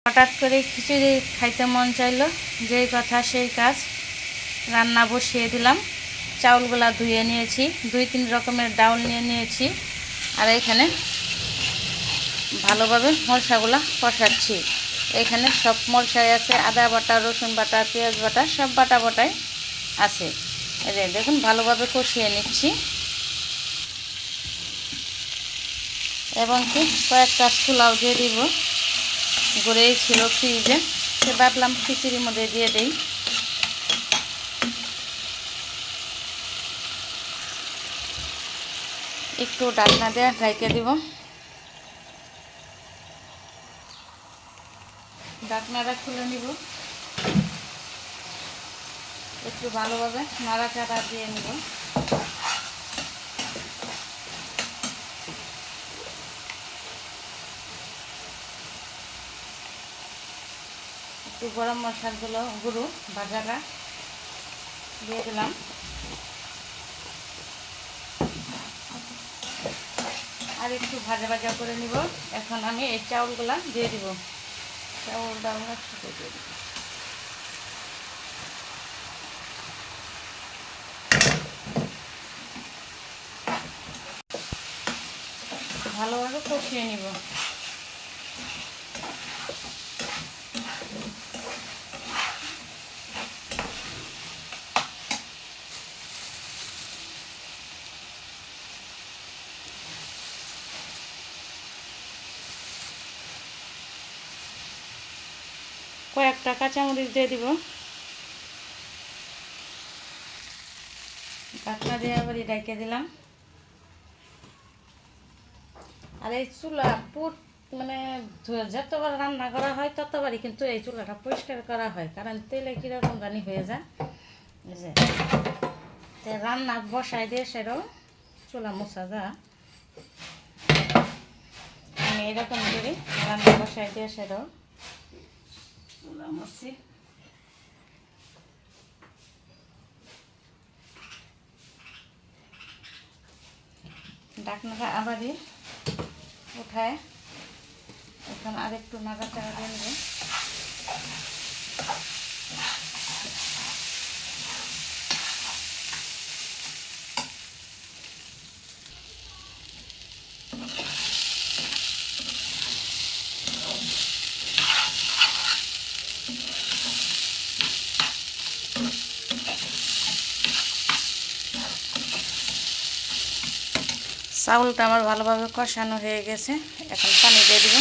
হঠাৎ করে খিচুড়ি খাইতে মন চাইলো, যেই কথা সেই কাজ, রান্না বসিয়ে দিলাম। চাউলগুলা ধুয়ে নিয়েছি, 2-3 রকমের ডাউল নিয়ে নিয়েছি। আর এখানে ভালোভাবে মশলাগুলা কষাচ্ছি। এখানে সব মশলাই আছে, আদা বাটা, রসুন বাটা, পেঁয়াজ বাটা, সব বাটা বাটাই আছে। এই যে দেখুন ভালোভাবে কষিয়ে নিচ্ছি। এবং কি কয়েকটা ছোলাও দিয়ে দিব, গড়েই ছিল ফ্রিজে, সে ভাবলাম খিচুড়ির মধ্যে দিয়ে দেই। একটু ঢাকনা দিয়ে ঢেকে দিব। ঢাকনাটা খুলে নিব, একটু ভালোভাবে নাড়াচাড়া দিয়ে নিব। একটু গরম মশলাগুলো গুঁড়ো ভাজাটা দিয়ে দিলাম। আর একটু ভাজা ভাজা করে নিব। এখন আমি এই চাউলগুলা দিয়ে দিব, চাউলটা একসাথে দিয়ে দিব। ভালোভাবে কষিয়ে নিব। কয়েকটা কাঁচামরিচ দিয়ে দিব। ঢাকনা দিয়ে আবার ঢেকে দিলাম। আর এই চুলা মানে যতবার রান্না করা হয় ততবারই কিন্তু এই চুলাটা পরিষ্কার করা হয়, কারণ তেলে কীরকম জানি হয়ে যায়। যে রান্না বসাই দিয়ে সেটাও চুলা মোছা যায়। আমি এরকম করি, রান্না বসাই দিয়ে সেটাও চুলা মুছি। ঢাকনাটা আবারই উঠায় এখন আরেকটু নাড়াচাড়া দিয়ে নেব। চাউলটা আমার ভালোভাবে কষানো হয়ে গেছে, এখন পানি দিয়ে দিব।